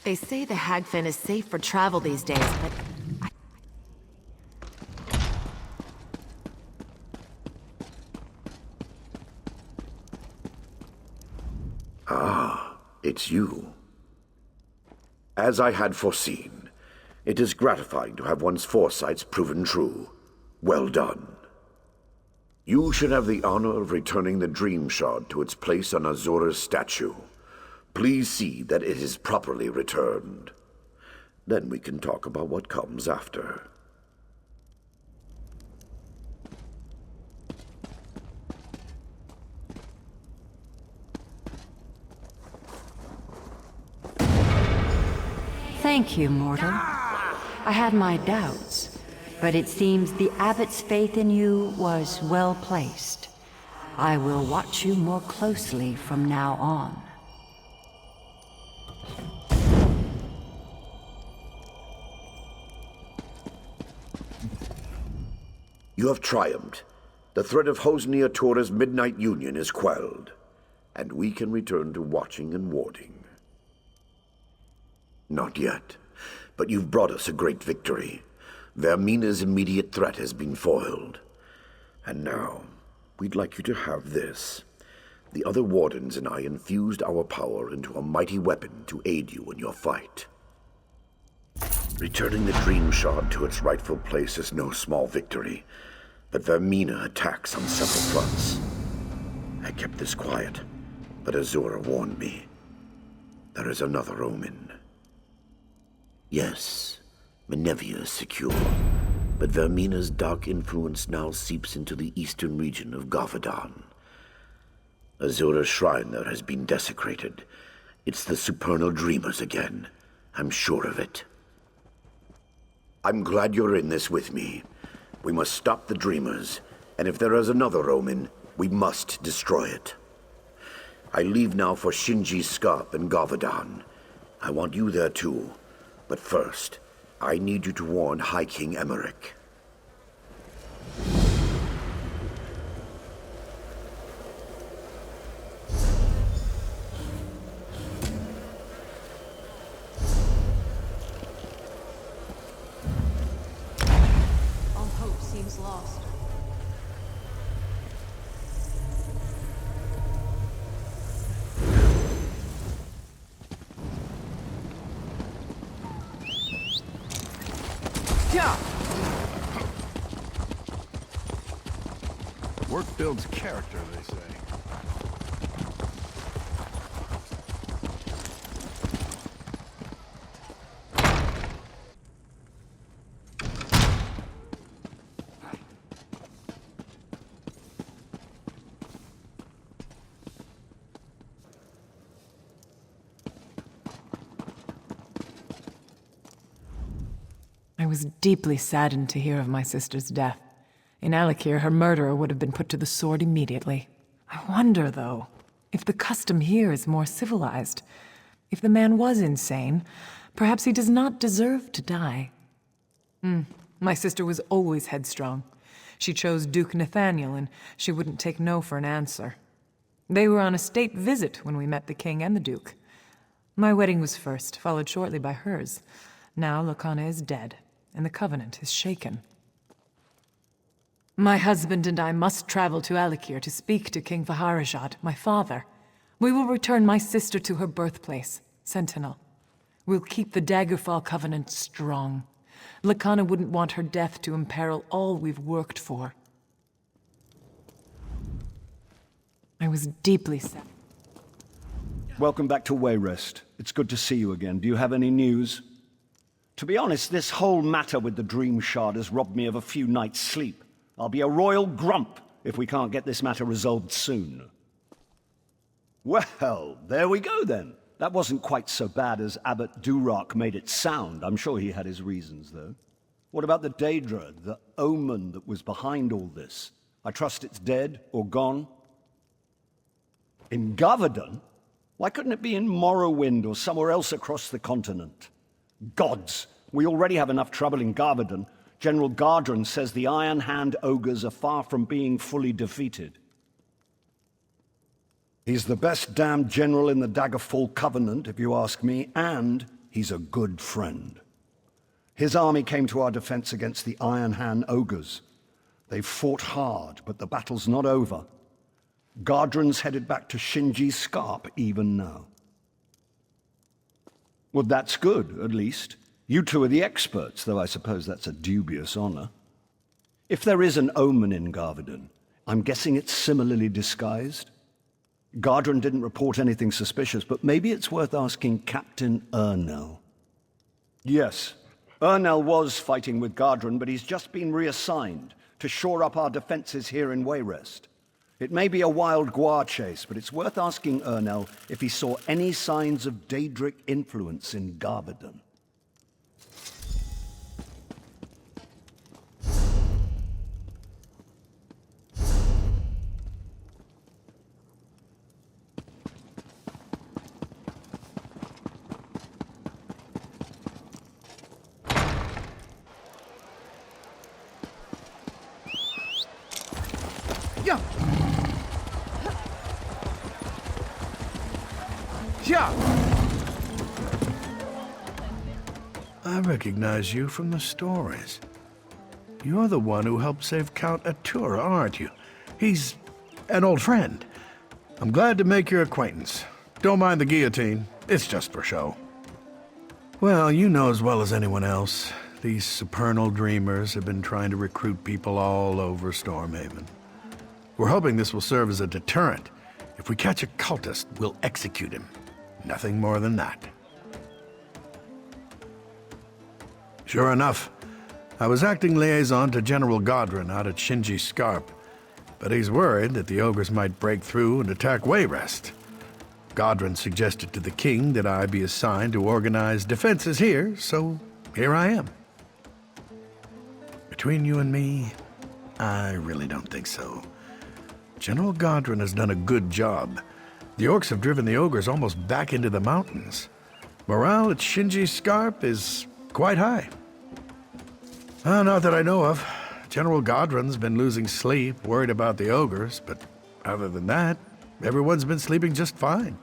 They say the Hagfen is safe for travel these days, but... Ah, it's you. As I had foreseen, it is gratifying to have one's foresights proven true. Well done. You should have the honor of returning the Dream Shard to its place on Azura's statue. Please see that it is properly returned. Then we can talk about what comes after. Thank you, mortal. I had my doubts, but it seems the abbot's faith in you was well placed. I will watch you more closely from now on. You have triumphed. The threat of Hosnia Tora's Midnight Union is quelled, and we can return to watching and warding. Not yet, but you've brought us a great victory. Vaermina's immediate threat has been foiled. And now, we'd like you to have this. The other Wardens and I infused our power into a mighty weapon to aid you in your fight. Returning the Dream Shard to its rightful place is no small victory, but Vaermina attacks on several fronts. I kept this quiet, but Azura warned me. There is another Omen. Yes, Menevia is secure, but Vaermina's dark influence now seeps into the eastern region of Godrun. Azura's shrine there has been desecrated. It's the supernal dreamers again. I'm sure of it. I'm glad you're in this with me. We must stop the dreamers, and if there is another Omen, we must destroy it. I leave now for Shinji's Scarp in Godrun. I want you there too. But first, I need you to warn High King Emmerich. All hope seems lost. Work builds character, they say. I was deeply saddened to hear of my sister's death. In Alikir, her murderer would have been put to the sword immediately. I wonder, though, if the custom here is more civilized. If the man was insane, perhaps he does not deserve to die. My sister was always headstrong. She chose Duke Nathaniel, and she wouldn't take no for an answer. They were on a state visit when we met the king and the duke. My wedding was first, followed shortly by hers. Now Lakana is dead, and the covenant is shaken. My husband and I must travel to Alikir to speak to King Vaharajad, my father. We will return my sister to her birthplace, Sentinel. We'll keep the Daggerfall covenant strong. Lakana wouldn't want her death to imperil all we've worked for. I was deeply sad. Welcome back to Wayrest. It's good to see you again. Do you have any news? To be honest, this whole matter with the Dream Shard has robbed me of a few nights' sleep. I'll be a royal grump if we can't get this matter resolved soon. Well, there we go then. That wasn't quite so bad as Abbot Durak made it sound. I'm sure he had his reasons, though. What about the Daedra, the Omen that was behind all this? I trust it's dead or gone? In Gavardon? Why couldn't it be in Morrowind or somewhere else across the continent? Gods! We already have enough trouble in Gavardon. General Godrun says the Iron Hand ogres are far from being fully defeated. He's the best damned general in the Daggerfall Covenant, if you ask me, and he's a good friend. His army came to our defense against the Iron Hand ogres. They've fought hard, but the battle's not over. Godrun's headed back to Shinji's Scarp even now. Well, that's good, at least. You two are the experts, though I suppose that's a dubious honor. If there is an Omen in Gavardon, I'm guessing it's similarly disguised. Godrun didn't report anything suspicious, but maybe it's worth asking Captain Ernell. Yes, Ernell was fighting with Godrun, but he's just been reassigned to shore up our defenses here in Wayrest. It may be a wild guar chase, but it's worth asking Ernell if he saw any signs of Daedric influence in Gavardon. I recognize you from the stories. You're the one who helped save Count Azura, aren't you? He's an old friend. I'm glad to make your acquaintance. Don't mind the guillotine. It's just for show. Well, you know as well as anyone else, these supernal dreamers have been trying to recruit people all over Stormhaven. We're hoping this will serve as a deterrent. If we catch a cultist, we'll execute him. Nothing more than that. Sure enough, I was acting liaison to General Godrun out at Shinji's Scarp, but he's worried that the ogres might break through and attack Wayrest. Godrun suggested to the king that I be assigned to organize defenses here, so here I am. Between you and me, I really don't think so. General Godrun has done a good job. The orcs have driven the ogres almost back into the mountains. Morale at Shinji's Scarp is quite high. Not that I know of. General Godrun's been losing sleep, worried about the ogres, but other than that, everyone's been sleeping just fine.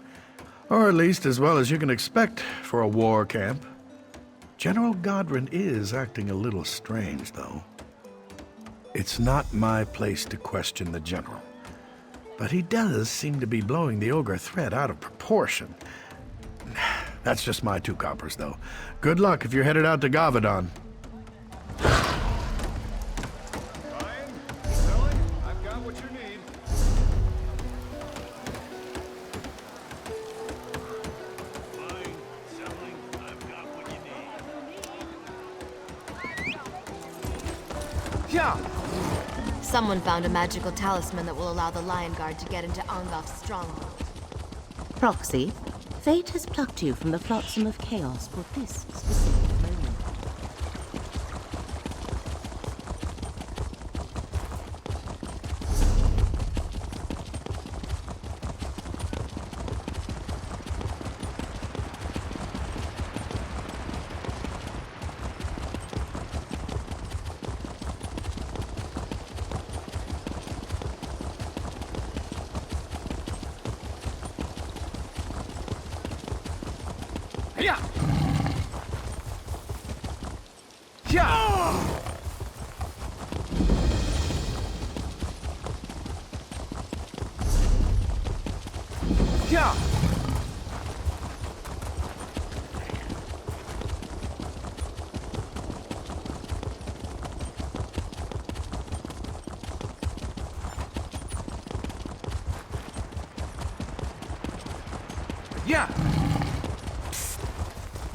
Or at least as well as you can expect for a war camp. General Godrun is acting a little strange, though. It's not my place to question the general, but he does seem to be blowing the ogre threat out of proportion. That's just my 2 coppers, though. Good luck if you're headed out to Gavardon. Someone found a magical talisman that will allow the Lion Guard to get into Angof's stronghold. Proxy, fate has plucked you from the flotsam of chaos for this specific moment.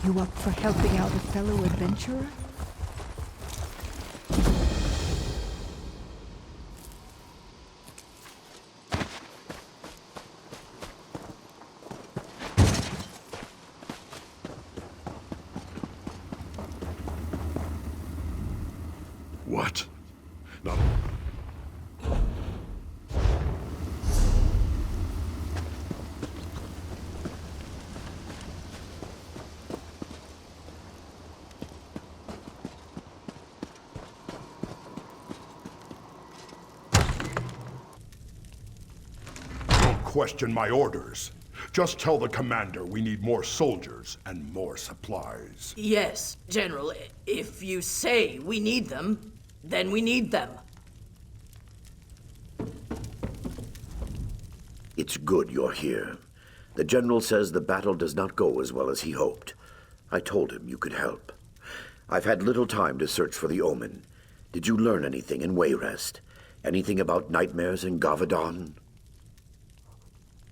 You up for helping out a fellow adventurer? question my orders. Just tell the commander we need more soldiers and more supplies. Yes, General. If you say we need them, then we need them. It's good you're here. The general says the battle does not go as well as he hoped. I told him you could help. I've had little time to search for the Omen. Did you learn anything in Wayrest? Anything about nightmares in Gavadon?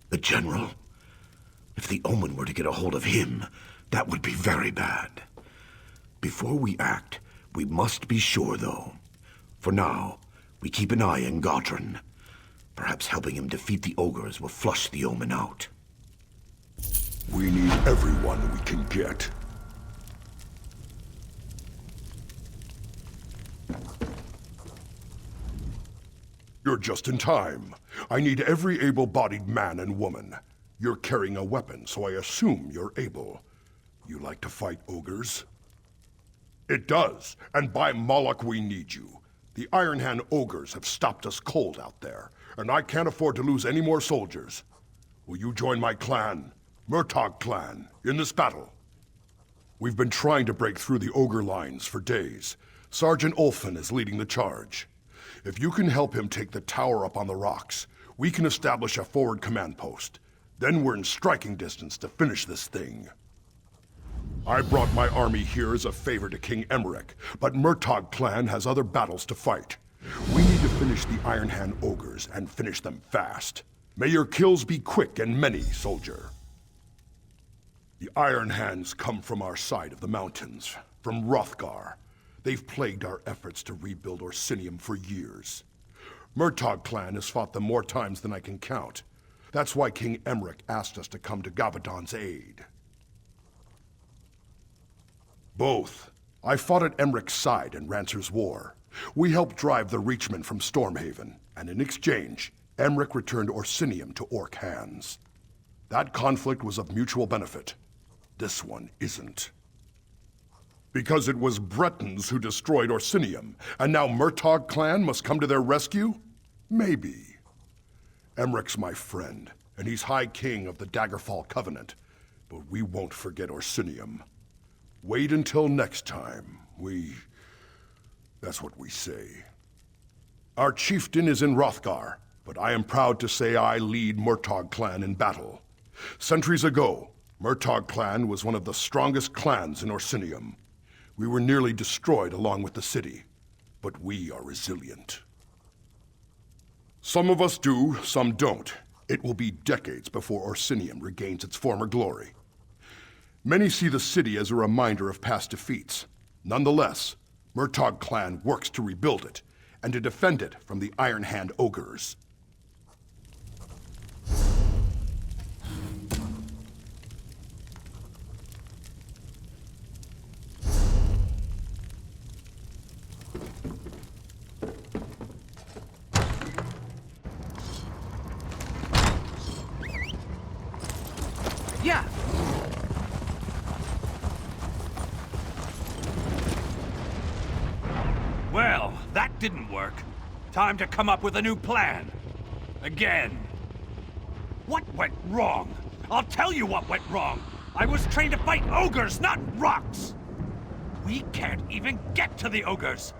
The general? If the Omen were to get a hold of him, that would be very bad. Before we act, we must be sure, though. For now, we keep an eye on Godrun. Perhaps helping him defeat the ogres will flush the Omen out. We need everyone we can get. You're just in time. I need every able-bodied man and woman. You're carrying a weapon, so I assume you're able. You like to fight ogres? It does, and by Moloch we need you. The Iron Hand ogres have stopped us cold out there, and I can't afford to lose any more soldiers. Will you join my clan, Murtagh clan, in this battle? We've been trying to break through the ogre lines for days. Sergeant Ulfin is leading the charge. If you can help him take the tower up on the rocks, we can establish a forward command post. Then we're in striking distance to finish this thing. I brought my army here as a favor to King Emmerich, but Murtagh clan has other battles to fight. We need to finish the Iron Hand ogres and finish them fast. May your kills be quick and many, soldier. The Iron Hands come from our side of the mountains, from Hrothgar. They've plagued our efforts to rebuild Orsinium for years. Murtagh clan has fought them more times than I can count. That's why King Emmerich asked us to come to Gavadon's aid. Both. I fought at Emmerich's side in Rancer's War. We helped drive the Reachmen from Stormhaven, and in exchange, Emmerich returned Orsinium to Orc hands. That conflict was of mutual benefit. This one isn't. Because it was Bretons who destroyed Orsinium, and now Murtagh clan must come to their rescue? Maybe. Emmerich's my friend, and he's High King of the Daggerfall Covenant, but we won't forget Orsinium. Wait until next time. That's what we say. Our chieftain is in Hrothgar, but I am proud to say I lead Murtagh clan in battle. Centuries ago, Murtagh clan was one of the strongest clans in Orsinium. We were nearly destroyed along with the city, but we are resilient. Some of us do, some don't. It will be decades before Orsinium regains its former glory. Many see the city as a reminder of past defeats. Nonetheless, Murtagh clan works to rebuild it, and to defend it from the Iron Hand ogres. Yeah! Well, that didn't work. Time to come up with a new plan. Again. What went wrong? I'll tell you what went wrong. I was trained to fight ogres, not rocks! We can't even get to the ogres.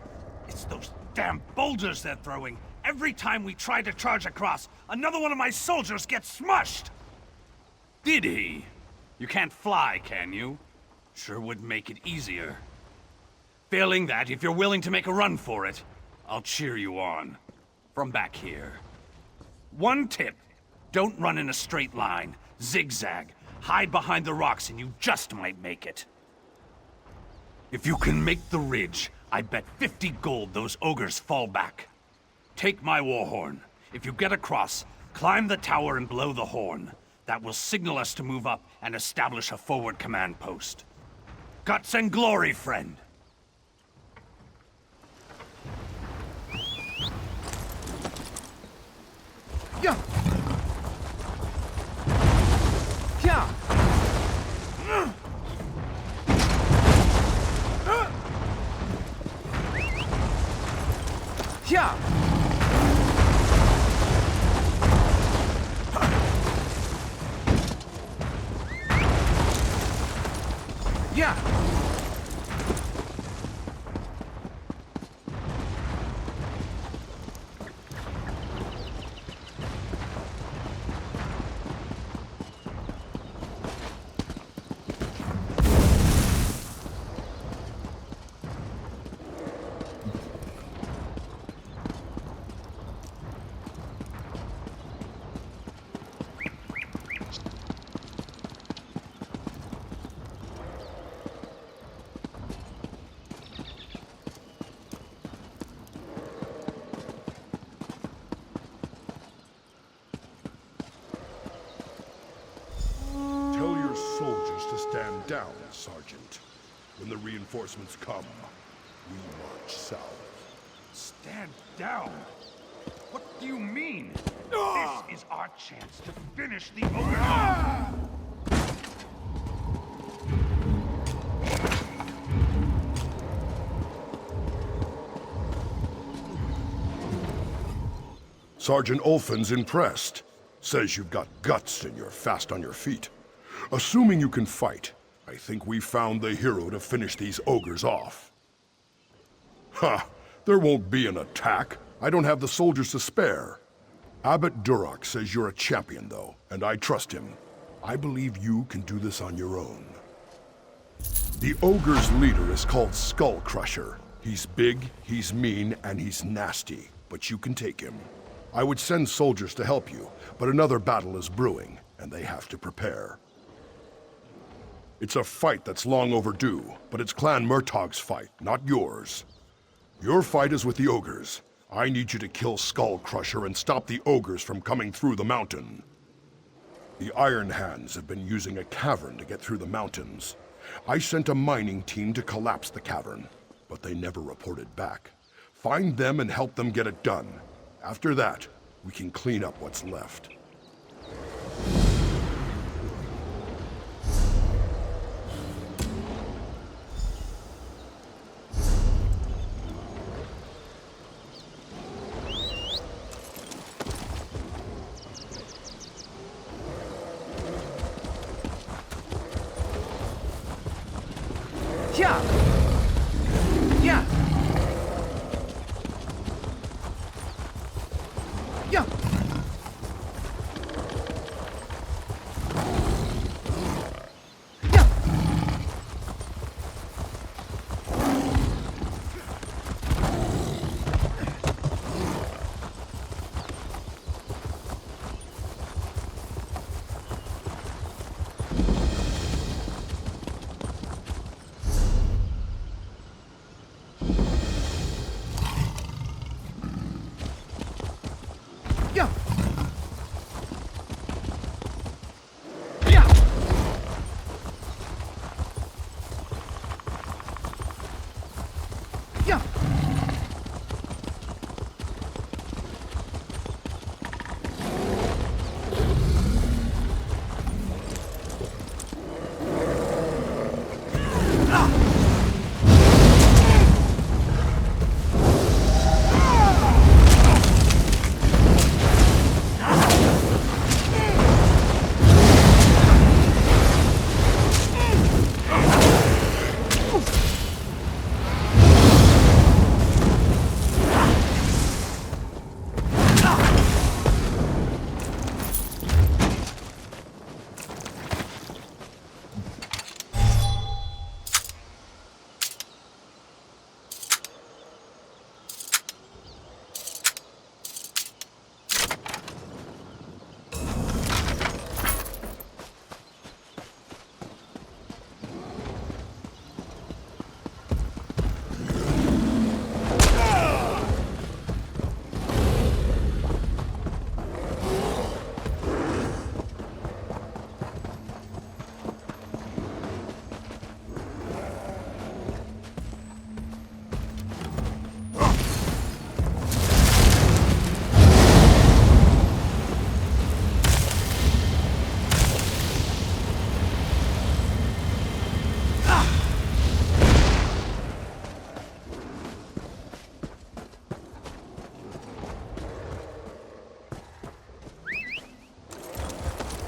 It's those damn boulders they're throwing. Every time we try to charge across, another one of my soldiers gets smushed! Did he? You can't fly, can you? Sure would make it easier. Failing that, if you're willing to make a run for it, I'll cheer you on. From back here. One tip. Don't run in a straight line. Zigzag. Hide behind the rocks and you just might make it. If you can make the ridge, I bet 50 gold those ogres fall back. Take my war horn. If you get across, climb the tower and blow the horn. That will signal us to move up and establish a forward command post. Guts and glory, friend! Yeah! Yeah! Yeah! Sergeant. When the reinforcements come, we march south. Stand down! What do you mean? This is our chance to finish the Ogre! Sergeant Ulfin's impressed. Says you've got guts and you're fast on your feet. Assuming you can fight, I think we found the hero to finish these ogres off. Ha! There won't be an attack. I don't have the soldiers to spare. Abbot Duroc says you're a champion, though, and I trust him. I believe you can do this on your own. The ogre's leader is called Skull Crusher. He's big, he's mean, and he's nasty, but you can take him. I would send soldiers to help you, but another battle is brewing, and they have to prepare. It's a fight that's long overdue, but it's Clan Murtaugh's fight, not yours. Your fight is with the ogres. I need you to kill Skull Crusher and stop the ogres from coming through the mountain. The Iron Hands have been using a cavern to get through the mountains. I sent a mining team to collapse the cavern, but they never reported back. Find them and help them get it done. After that, we can clean up what's left. Yeah! Yeah! Yeah!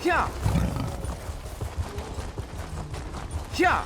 Yeah! Yeah!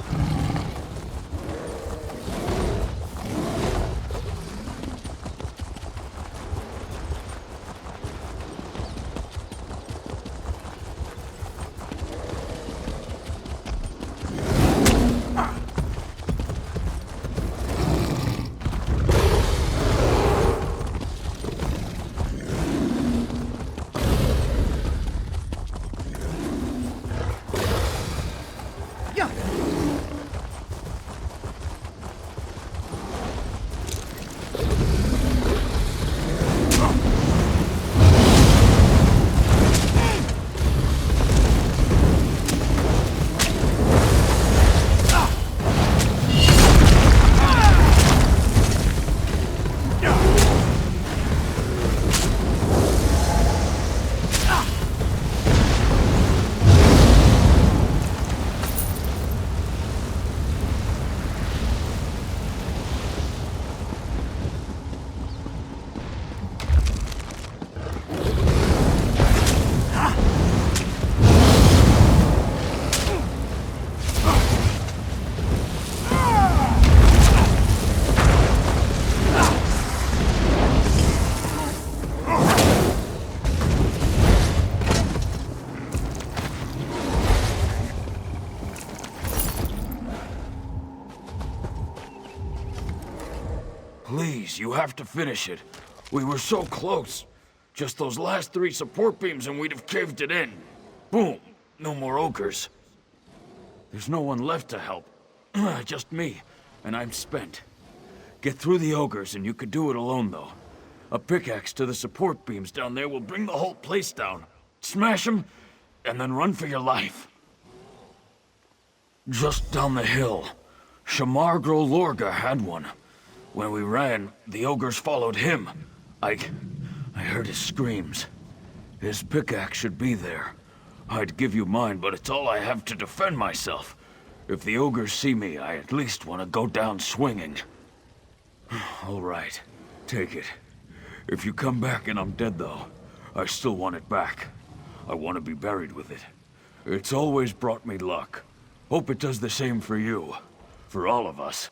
have to finish it. We were so close. Just those last 3 support beams and we'd have caved it in. Boom! No more ogres. There's no one left to help. Just me, and I'm spent. Get through the ogres and you could do it alone, though. A pickaxe to the support beams down there will bring the whole place down. Smash them, and then run for your life. Just down the hill. Shamargro Lorga had one. When we ran, the ogres followed him. I heard his screams. His pickaxe should be there. I'd give you mine, but it's all I have to defend myself. If the ogres see me, I at least want to go down swinging. All right, take it. If you come back and I'm dead, though, I still want it back. I want to be buried with it. It's always brought me luck. Hope it does the same for you. For all of us.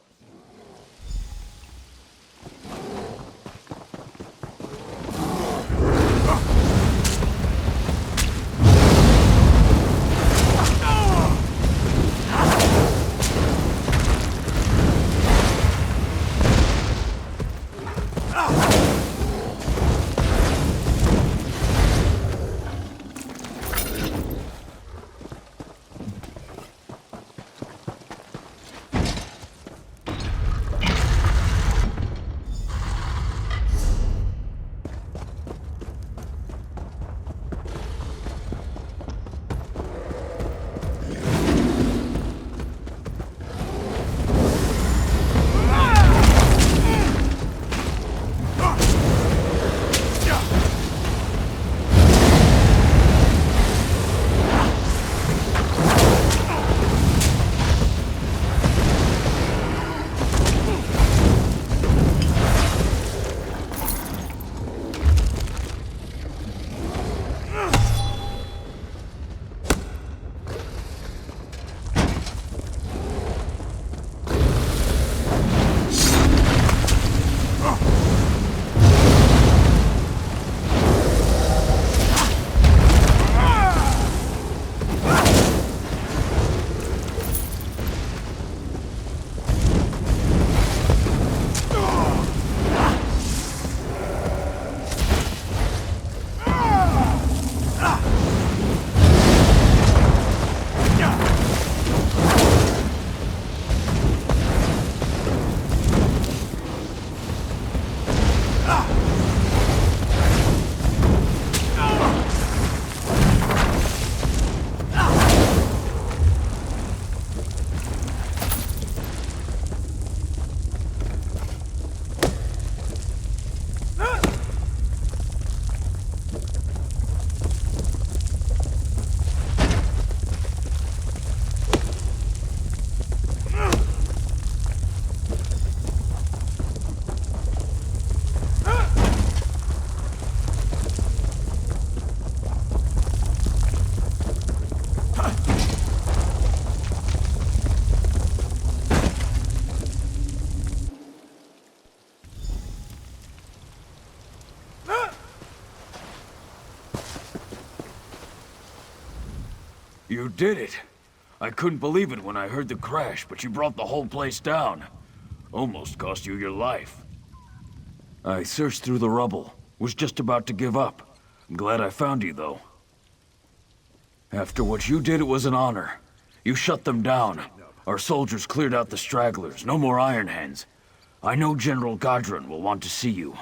You did it. I couldn't believe it when I heard the crash, but you brought the whole place down. Almost cost you your life. I searched through the rubble. Was just about to give up. I'm glad I found you, though. After what you did, it was an honor. You shut them down. Our soldiers cleared out the stragglers. No more Iron Hands. I know General Godrun will want to see you.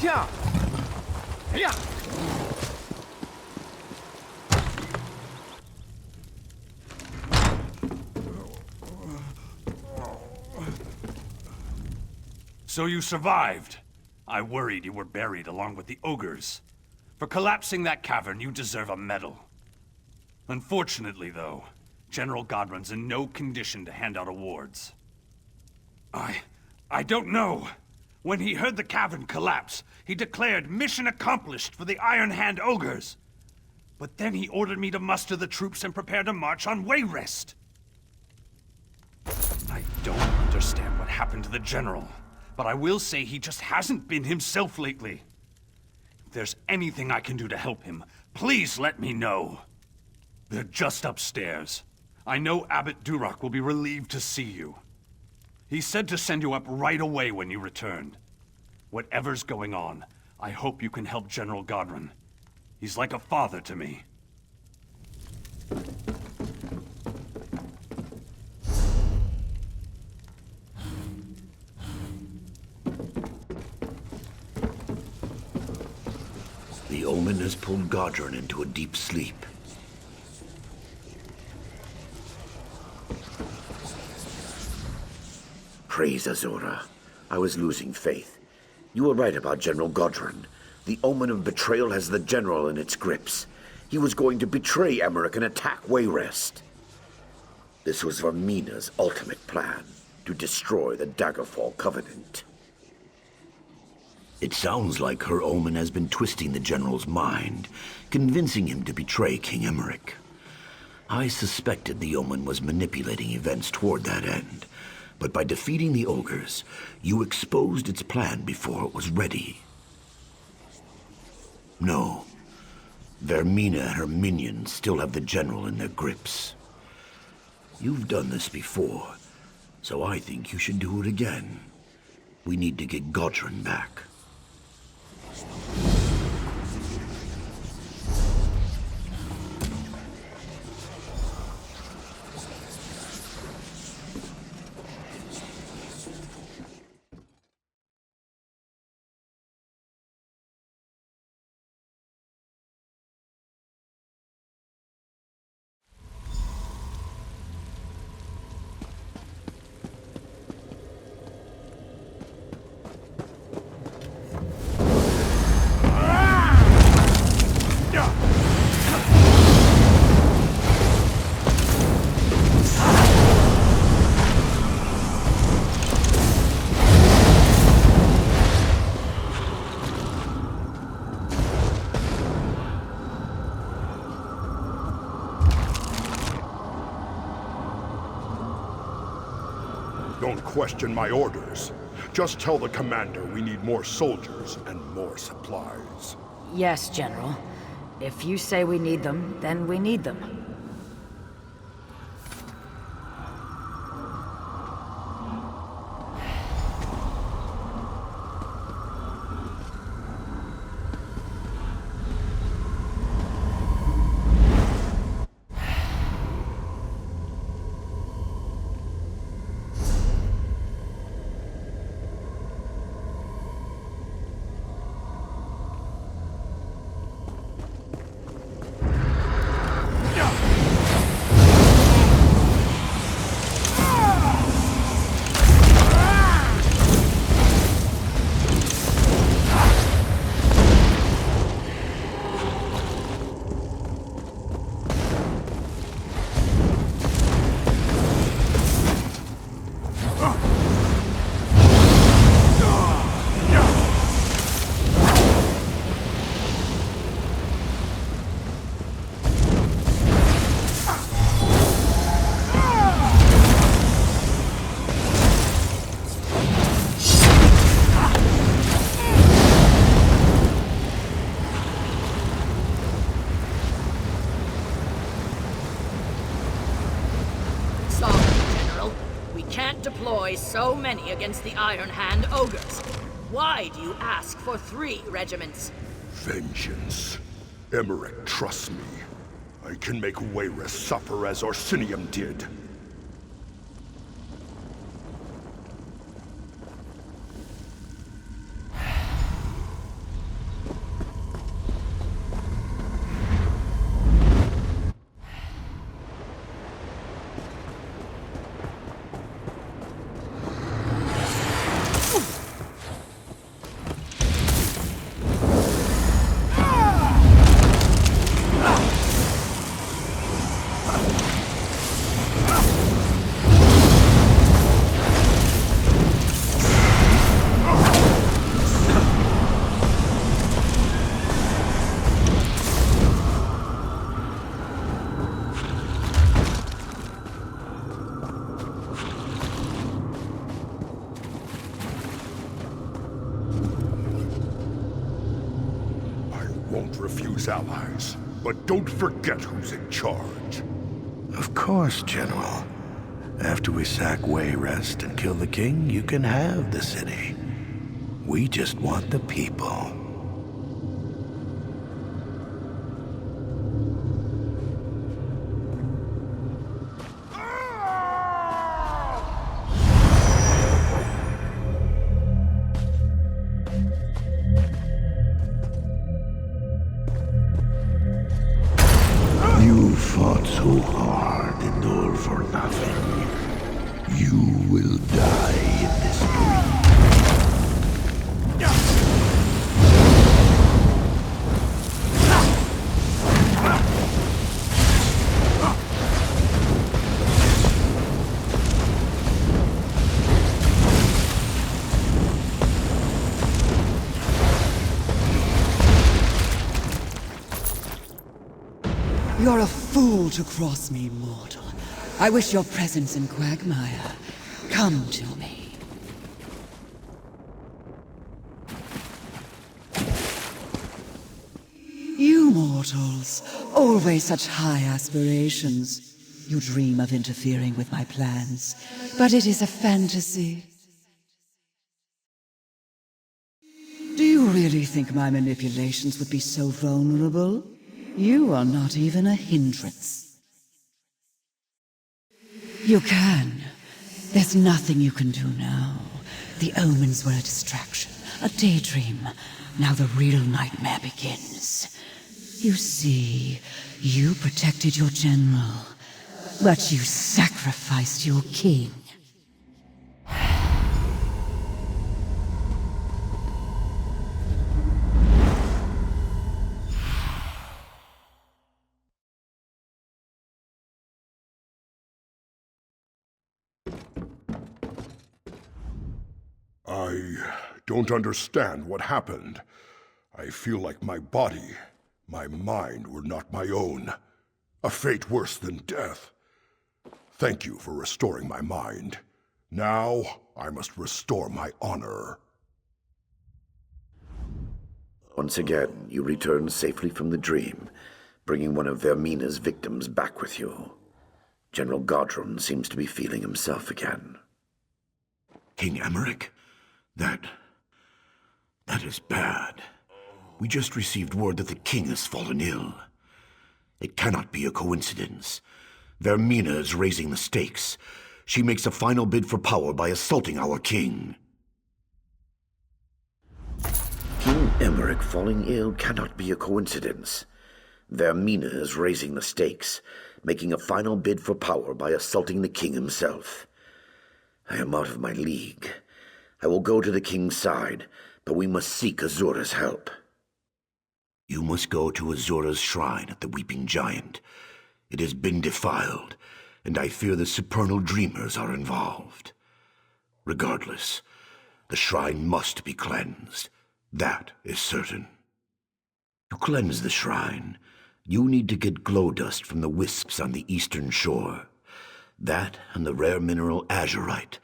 Yeah. Yeah. So you survived. I worried you were buried along with the ogres. For collapsing that cavern, you deserve a medal. Unfortunately, though, General Godrun's in no condition to hand out awards. I don't know. When he heard the cavern collapse, he declared mission accomplished for the Iron Hand ogres. But then he ordered me to muster the troops and prepare to march on Wayrest. I don't understand what happened to the general, but I will say he just hasn't been himself lately. If there's anything I can do to help him, please let me know. They're just upstairs. I know Abbot Duroc will be relieved to see you. He said to send you up right away when you returned. Whatever's going on, I hope you can help General Godrun. He's like a father to me. The Omen has pulled Godrun into a deep sleep. Praise Azura. I was losing faith. You were right about General Godrun. The Omen of betrayal has the General in its grips. He was going to betray Emmerich and attack Wayrest. This was Vaermina's ultimate plan, to destroy the Daggerfall Covenant. It sounds like her Omen has been twisting the General's mind, convincing him to betray King Emmerich. I suspected the Omen was manipulating events toward that end, but by defeating the Ogres, you exposed its plan before it was ready. No. Vaermina and her minions still have the General in their grips. You've done this before, so I think you should do it again. We need to get Godrun back. Don't question my orders. Just tell the commander we need more soldiers and more supplies. Yes, General. If you say we need them, then we need them. Deploy so many against the Iron Hand Ogres. Why do you ask for 3 regiments? Vengeance. Emmerich trusts me. I can make Wayrest suffer as Orsinium did. Refuse allies. But don't forget who's in charge. Of course, General. After we sack Wayrest and kill the king, you can have the city. We just want the people. You fought so hard and all for nothing. You will die in this dream. You're a fool to cross me, mortal. I wish your presence in Quagmire. Come to me. You mortals, always such high aspirations. You dream of interfering with my plans, but it is a fantasy. Do you really think my manipulations would be so vulnerable? You are not even a hindrance. You can. There's nothing you can do now. The omens were a distraction, a daydream. Now the real nightmare begins. You see, you protected your general, but you sacrificed your king. I don't understand what happened. I feel like my body, my mind were not my own. A fate worse than death. Thank you for restoring my mind. Now, I must restore my honor. Once again, you return safely from the dream, bringing one of Vaermina's victims back with you. General Godrun seems to be feeling himself again. King Emmerich? That is bad. We just received word that the king has fallen ill. It cannot be a coincidence. Vaermina is raising the stakes. She makes a final bid for power by assaulting our king. King Emmerich falling ill cannot be a coincidence. Vaermina is raising the stakes, making a final bid for power by assaulting the king himself. I am out of my league. I will go to the king's side, but we must seek Azura's help. You must go to Azura's shrine at the Weeping Giant. It has been defiled, and I fear the supernal dreamers are involved. Regardless, the shrine must be cleansed. That is certain. To cleanse the shrine, you need to get glow dust from the wisps on the eastern shore. That and the rare mineral azurite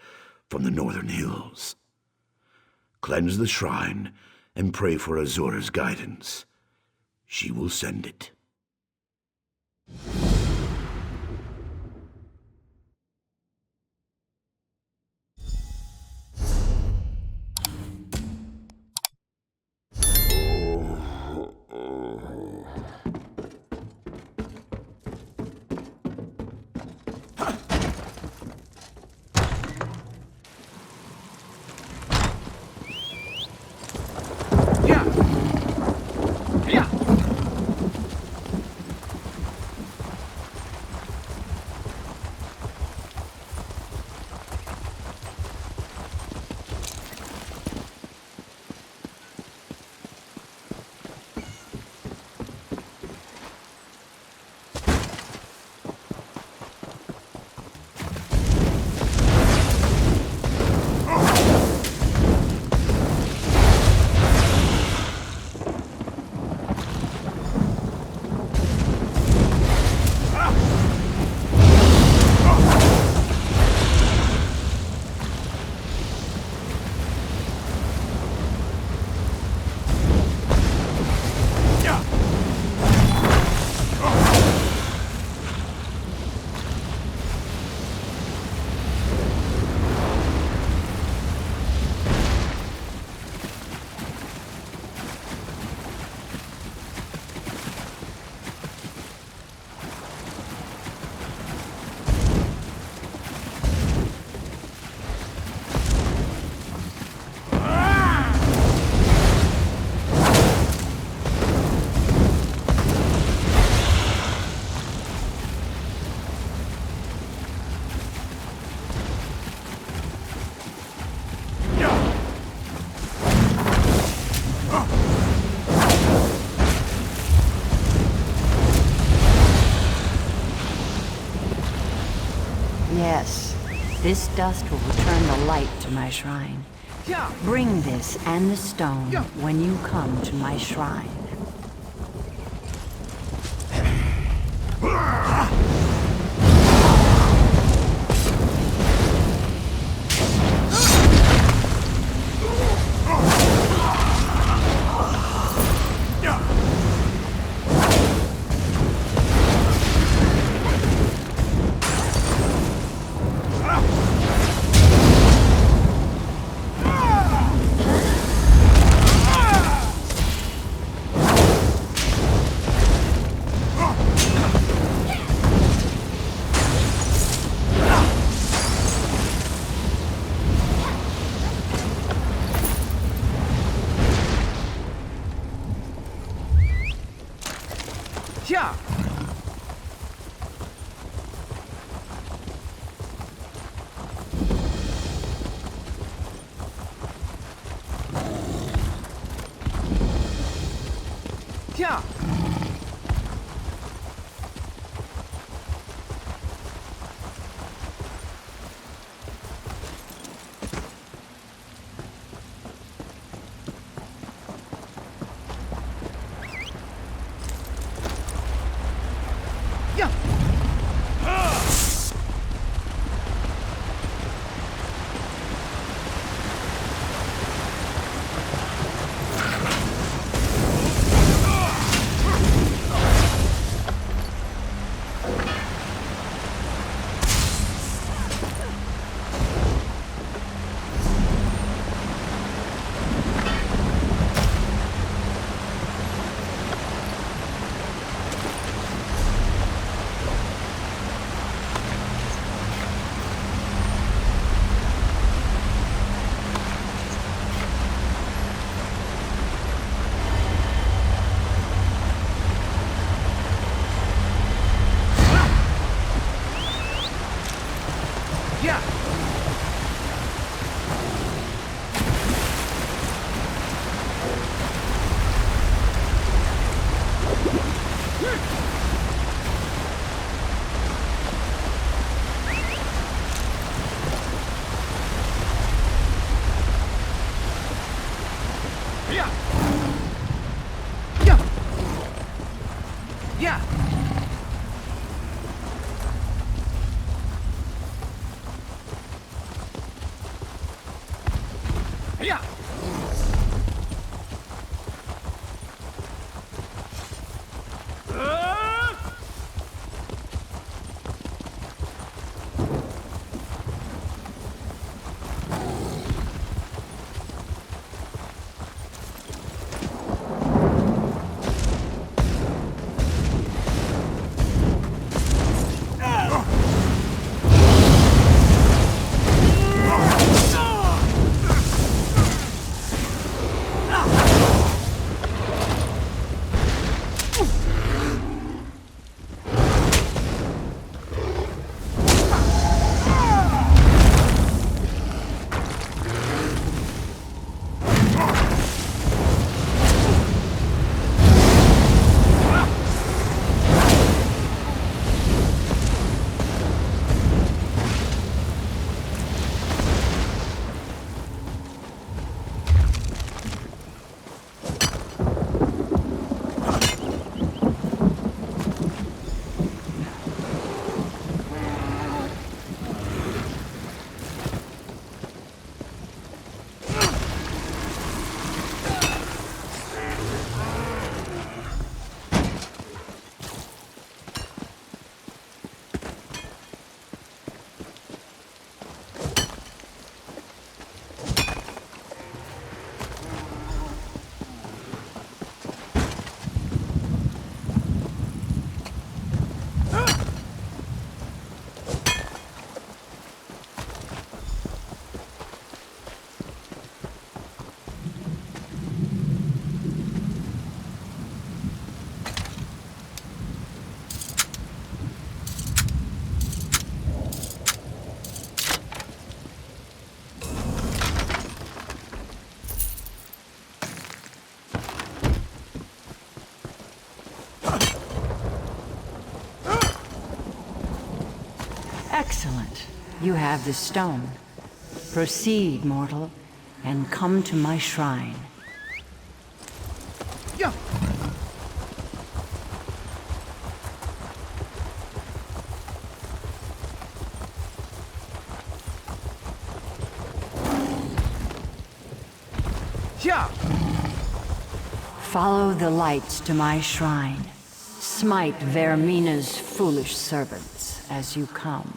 from the northern hills. Cleanse the shrine and pray for Azura's guidance. She will send it. This dust will return the light to my shrine. Bring this and the stone when you come to my shrine. Excellent. You have the stone. Proceed, mortal, and come to my shrine. Yeah. Yeah. Follow the lights to my shrine. Smite Vaermina's foolish servants as you come.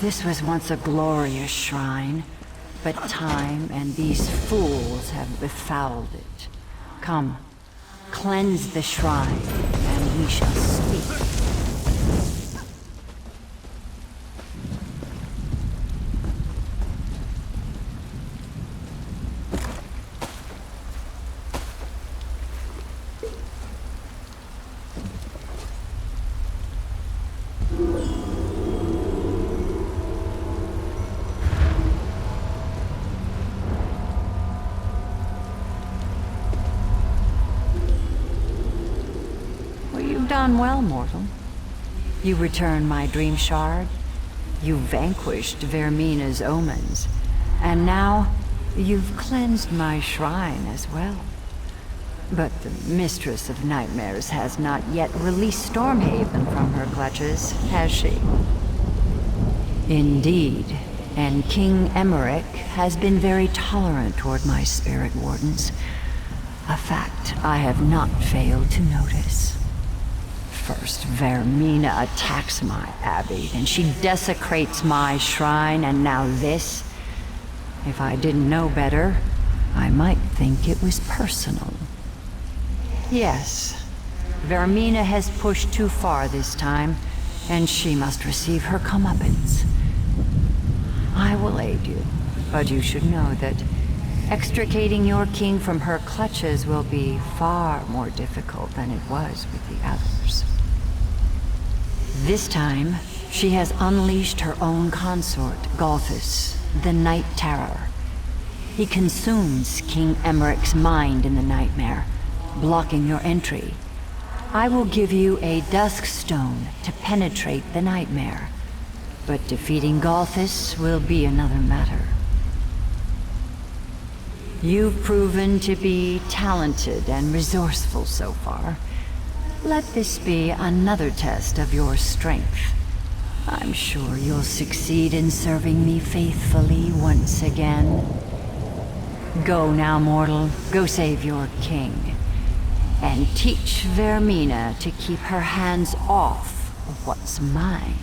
This was once a glorious shrine, but time and these fools have befouled it. Come, cleanse the shrine, and we shall speak. Done well, mortal. You return my dream shard, you vanquished Vaermina's omens, and now you've cleansed my shrine as well. But the Mistress of Nightmares has not yet released Stormhaven from her clutches, has she? Indeed, and King Emmerich has been very tolerant toward my spirit wardens, a fact I have not failed to notice. First, Vaermina attacks my abbey, then she desecrates my shrine, and now this? If I didn't know better, I might think it was personal. Yes, Vaermina has pushed too far this time, and she must receive her comeuppance. I will aid you, but you should know that extricating your king from her clutches will be far more difficult than it was with the others. This time, she has unleashed her own consort, Galthus, the Night Terror. He consumes King Emmerich's mind in the nightmare, blocking your entry. I will give you a dusk stone to penetrate the nightmare, but defeating Galthus will be another matter. You've proven to be talented and resourceful so far. Let this be another test of your strength. I'm sure you'll succeed in serving me faithfully once again. Go now, mortal. Go save your king. And teach Vaermina to keep her hands off of what's mine.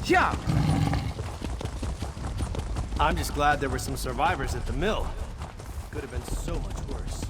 Yeah! I'm just glad there were some survivors at the mill. Could have been so much worse.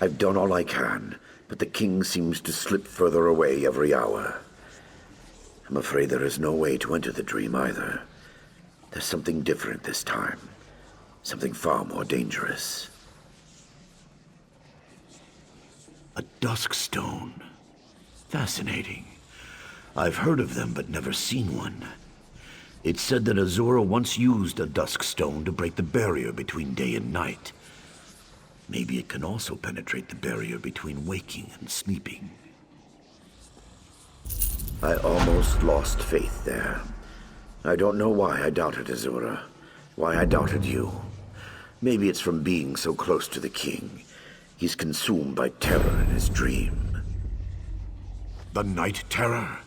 I've done all I can, but the king seems to slip further away every hour. I'm afraid there is no way to enter the dream either. There's something different this time. Something far more dangerous. A dusk stone. Fascinating. I've heard of them, but never seen one. It's said that Azura once used a dusk stone to break the barrier between day and night. Maybe it can also penetrate the barrier between waking and sleeping. I almost lost faith there. I don't know why I doubted Azura. Why I doubted you. Maybe it's from being so close to the king. He's consumed by terror in his dream. The Night Terror?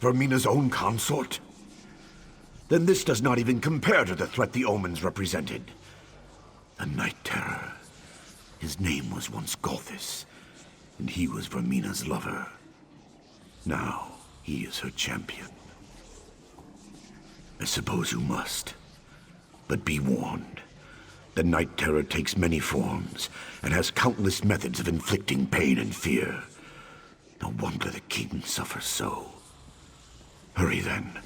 Vaermina's own consort? Then this does not even compare to the threat the Omens represented. The Night Terror. His name was once Golthus, and he was Vaermina's lover. Now, he is her champion. I suppose you must. But be warned. The Night Terror takes many forms, and has countless methods of inflicting pain and fear. No wonder the king suffers so. Hurry then.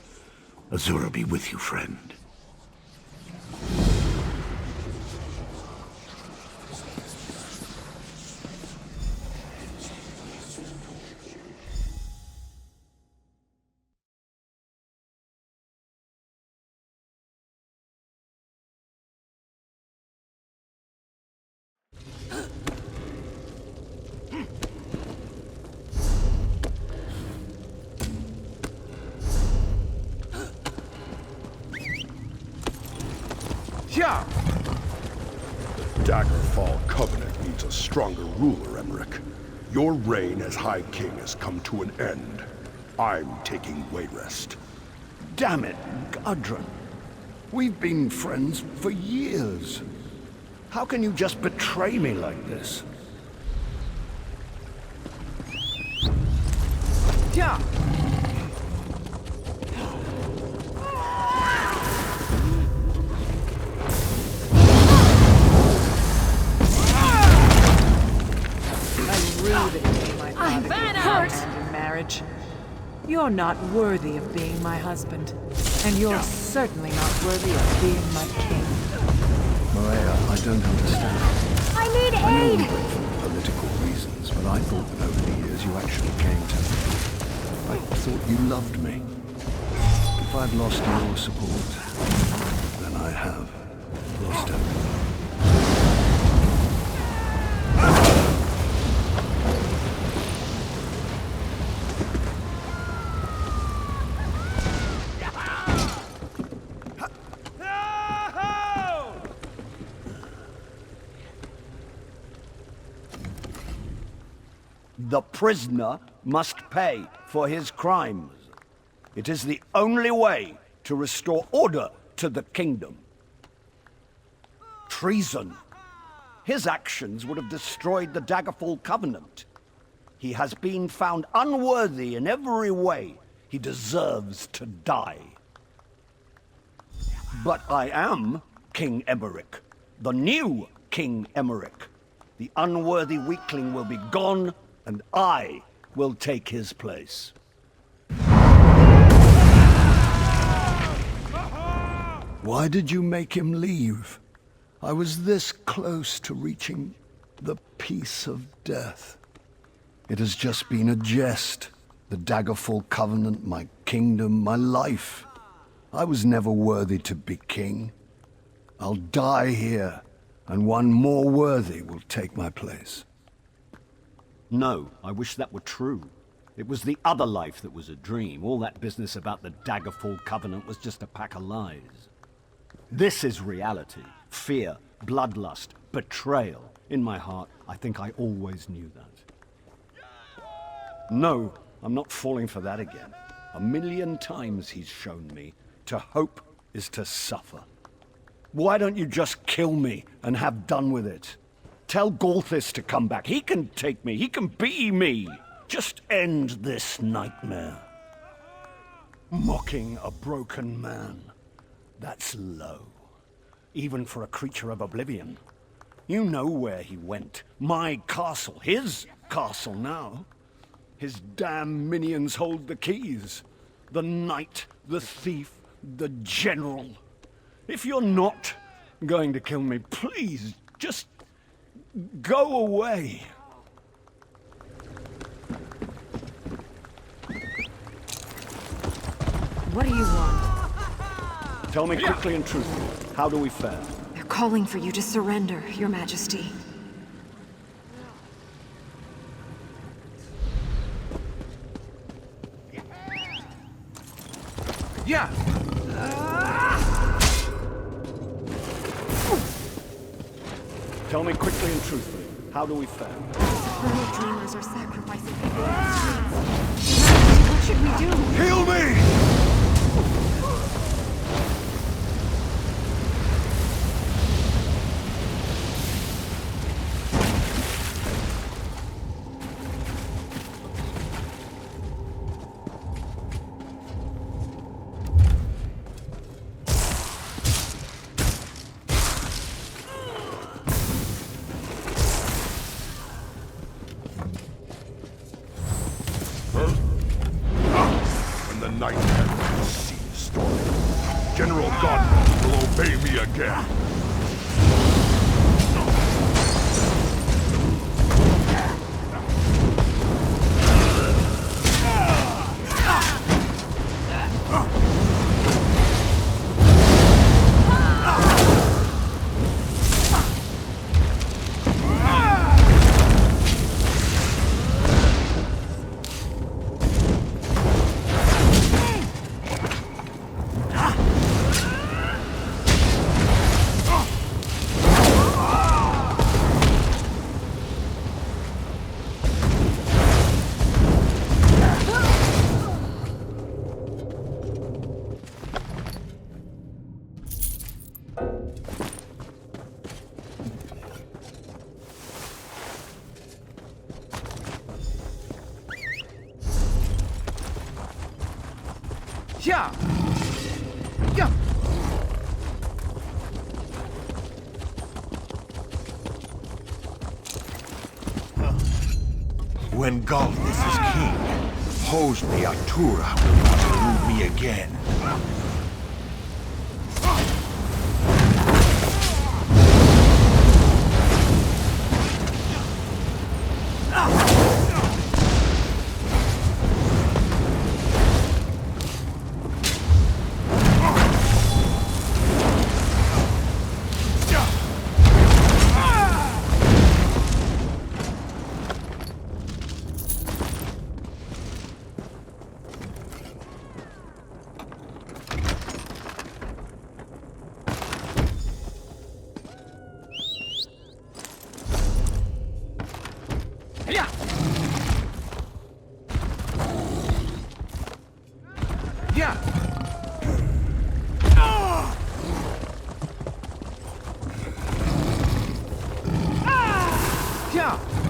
Azura be with you, friend. Yeah! The Daggerfall Covenant needs a stronger ruler, Emmerich. Your reign as High King has come to an end. I'm taking Wayrest. Damn it, Godrun. We've been friends for years. How can you just betray me like this? Yeah! I'm hurt! In marriage. You're not worthy of being my husband, and you're certainly not worthy of being my king. Pariah, I don't understand. I need I know aid! we went for political reasons, but I thought that over the years you actually came to me. I thought you loved me. If I've lost your support, then I have lost everything. The prisoner must pay for his crimes. It is the only way to restore order to the kingdom. Treason. His actions would have destroyed the Daggerfall Covenant. He has been found unworthy in every way. He deserves to die. But I am King Emmerich, the new King Emmerich. The unworthy weakling will be gone, and I will take his place. Why did you make him leave? I was this close to reaching the peace of death. It has just been a jest. The Daggerfall Covenant, my kingdom, my life. I was never worthy to be king. I'll die here, and one more worthy will take my place. No, I wish that were true. It was the other life that was a dream. All that business about the Daggerfall Covenant was just a pack of lies. This is reality. Fear, bloodlust, betrayal. In my heart, I think I always knew that. No, I'm not falling for that again. 1,000,000 times he's shown me. To hope is to suffer. Why don't you just kill me and have done with it? Tell Galthis to come back. He can take me. He can be me. Just end this nightmare. Mocking a broken man. That's low. Even for a creature of oblivion. You know where he went. My castle. His castle now. His damn minions hold the keys. The knight, the thief, the general. If you're not going to kill me, please, just go away. What do you want? Tell me quickly and truthfully, how do we fare? They're calling for you to surrender, Your Majesty. Yeah! Tell me quickly and truthfully, how do we fare? Supernal dreamers are sacrificing people in the streets. What should we do? Heal me! General Godrun will obey me again. Yeah! Yeah! When Galthis is king, Hosni Azura will not remove me again.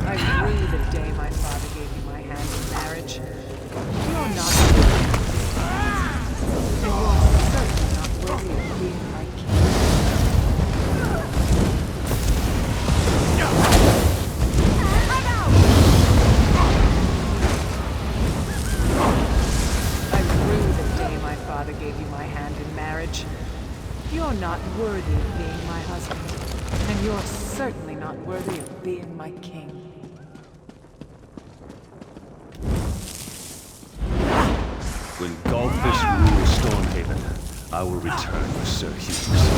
I rue the day my father gave you my hand in marriage. You're not certainly not worthy of being my king. I rue the day my father gave you my hand in marriage. You're not worthy of being my husband, and you're certainly not worthy of being my king. When Galthis rules Stormhaven, I will return with Sir Hughes.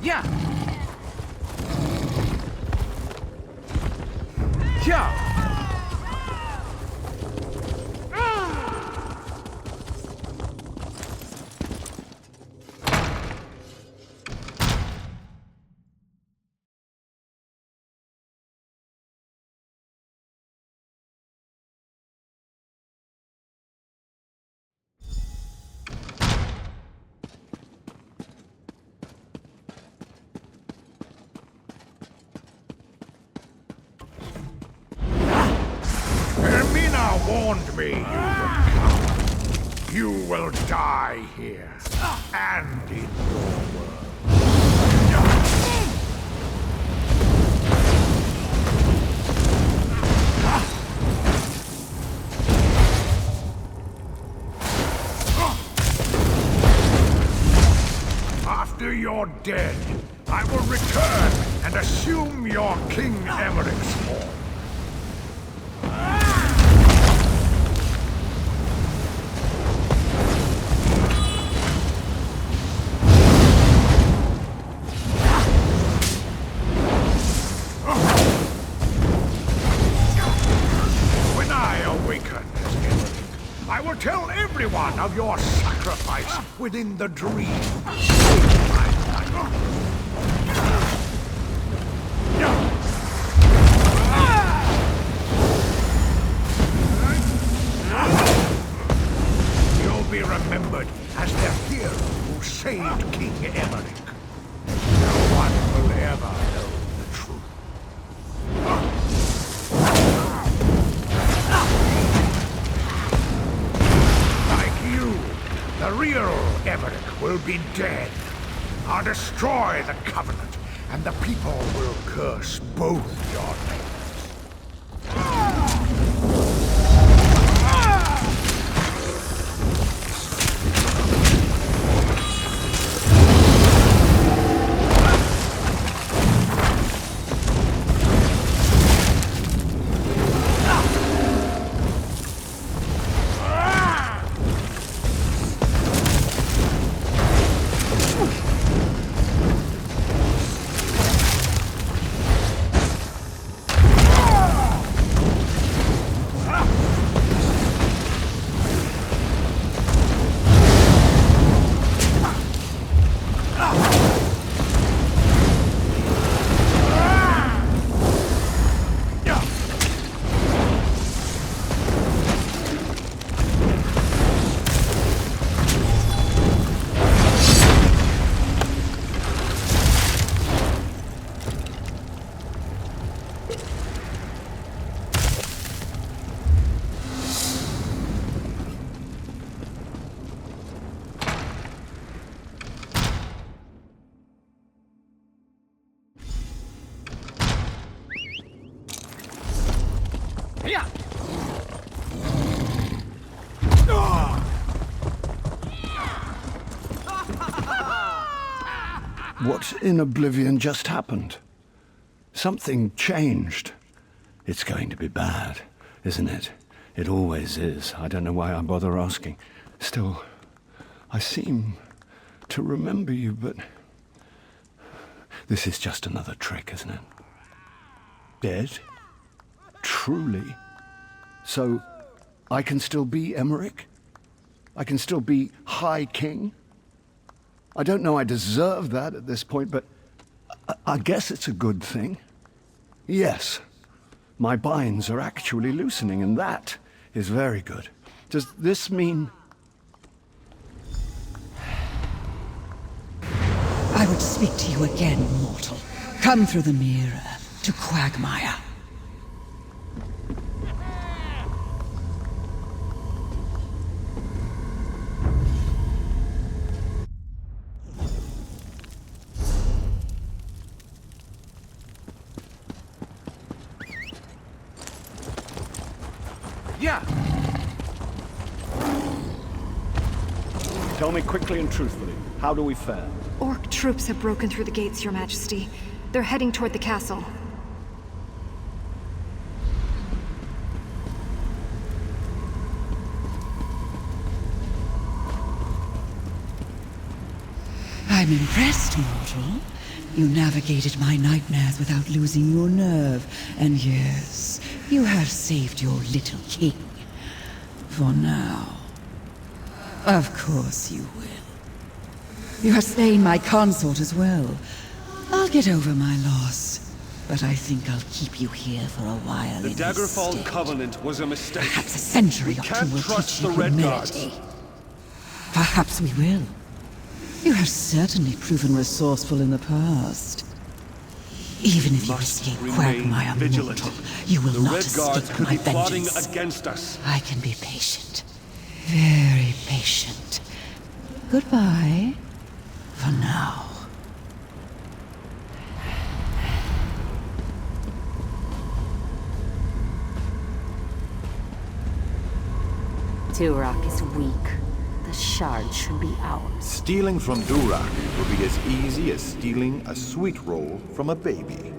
Yeah! Yeah! Vaermina warned me you would come. You will die here, and in your world. After you're dead, I will return and assume your King Emeric's form. I will tell everyone of your sacrifice within the dream. You'll be remembered as the hero who saved King Emeric. No one will ever know the truth. The real Emeric will be dead. I'll destroy the Covenant, and the people will curse both your names. What in oblivion just happened? Something changed. It's going to be bad, isn't it? It always is. I don't know why I bother asking. Still, I seem to remember you, but... This is just another trick, isn't it? Dead? Truly? So, I can still be Emeric? I can still be High King? I don't know I deserve that at this point, but I guess it's a good thing. Yes, my binds are actually loosening, and that is very good. Does this mean... I would speak to you again, mortal. Come through the mirror to Quagmire. Yeah! Tell me quickly and truthfully, how do we fare? Orc troops have broken through the gates, Your Majesty. They're heading toward the castle. I'm impressed, mortal. You navigated my nightmares without losing your nerve, and yes, you have saved your little king. For now. Of course you will. You have slain my consort as well. I'll get over my loss, but I think I'll keep you here for a while. The Daggerfall Covenant was a mistake. Perhaps a century or two will teach you humility. Perhaps we will. You have certainly proven resourceful in the past. Even if you escape Quagmire, mortal, you will not escape my vengeance. Against us. I can be patient. Very patient. Goodbye. For now. Durak is weak. The shard should be ours. Stealing from Durak will be as easy as stealing a sweet roll from a baby.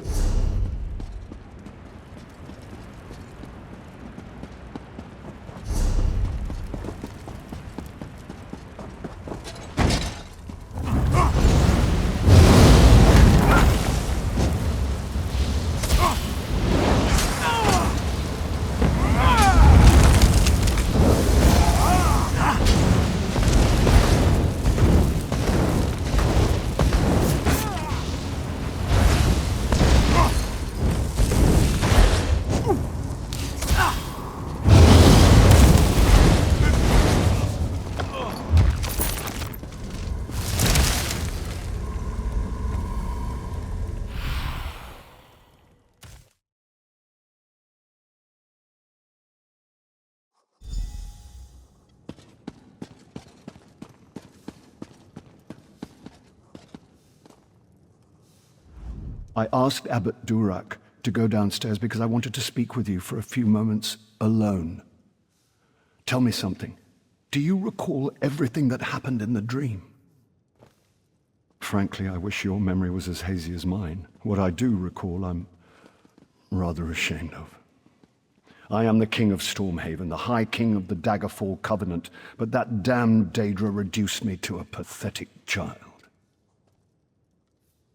I asked Abbot Durak to go downstairs because I wanted to speak with you for a few moments alone. Tell me something. Do you recall everything that happened in the dream? Frankly, I wish your memory was as hazy as mine. What I do recall, I'm rather ashamed of. I am the king of Stormhaven, the high king of the Daggerfall Covenant, but that damned Daedra reduced me to a pathetic child.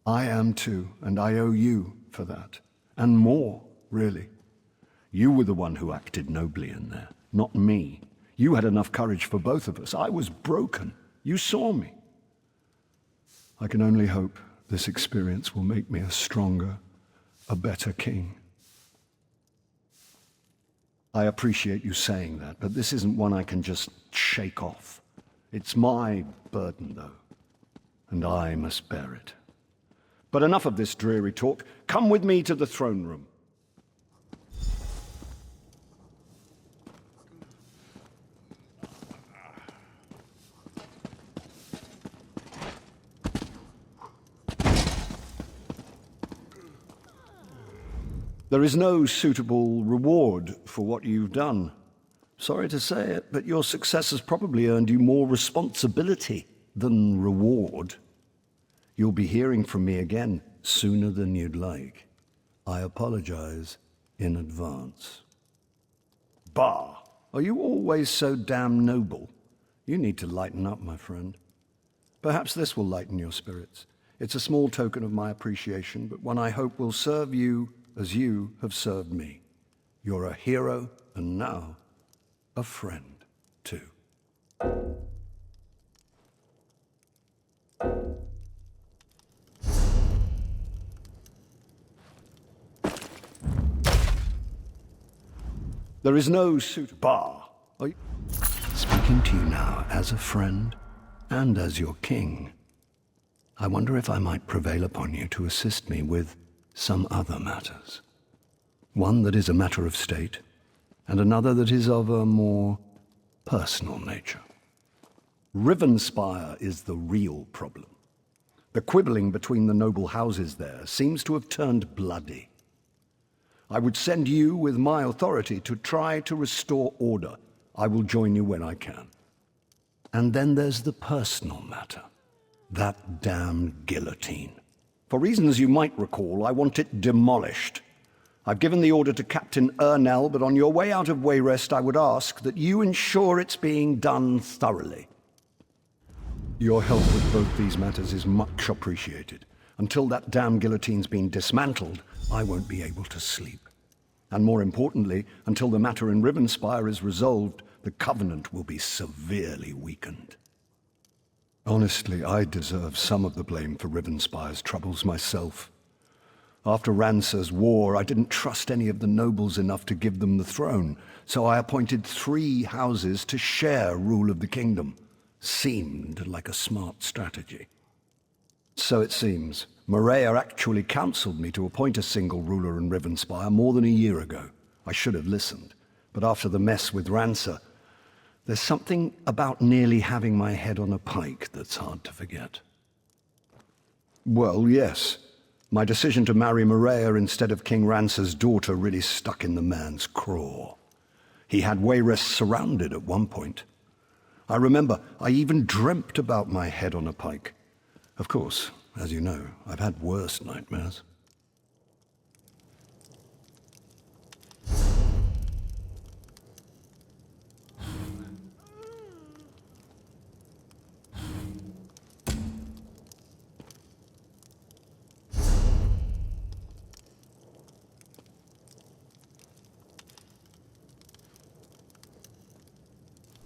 I am too, and I owe you for that. And more, really. You were the one who acted nobly in there, not me. You had enough courage for both of us. I was broken. You saw me. I can only hope this experience will make me a stronger, a better king. I appreciate you saying that, but this isn't one I can just shake off. It's my burden, though, and I must bear it. But enough of this dreary talk. Come with me to the throne room. There is no suitable reward for what you've done. Sorry to say it, but your success has probably earned you more responsibility than reward. You'll be hearing from me again sooner than you'd like. I apologize in advance. Bah! Are you always so damn noble? You need to lighten up, my friend. Perhaps this will lighten your spirits. It's a small token of my appreciation, but one I hope will serve you as you have served me. You're a hero, and now, a friend, too. There is no suit bar. Are you... Speaking to you now as a friend and as your king, I wonder if I might prevail upon you to assist me with some other matters. One that is a matter of state, and another that is of a more personal nature. Ravenspire is the real problem. The quibbling between the noble houses there seems to have turned bloody. I would send you with my authority to try to restore order. I will join you when I can. And then there's the personal matter. That damned guillotine. For reasons you might recall, I want it demolished. I've given the order to Captain Ernell, but on your way out of Wayrest, I would ask that you ensure it's being done thoroughly. Your help with both these matters is much appreciated. Until that damn guillotine's been dismantled, I won't be able to sleep. And more importantly, until the matter in Ravenspire is resolved, the Covenant will be severely weakened. Honestly, I deserve some of the blame for Ravenspire's troubles myself. After Rancer's war, I didn't trust any of the nobles enough to give them the throne, so I appointed 3 houses to share rule of the kingdom. Seemed like a smart strategy. So it seems. Pariah actually counseled me to appoint a single ruler in Ravenspire more than a year ago. I should have listened, but after the mess with Rancer, there's something about nearly having my head on a pike that's hard to forget. Well, yes. My decision to marry Pariah instead of King Rancer's daughter really stuck in the man's craw. He had Wayrest surrounded at one point. I remember I even dreamt about my head on a pike. Of course, as you know, I've had worse nightmares.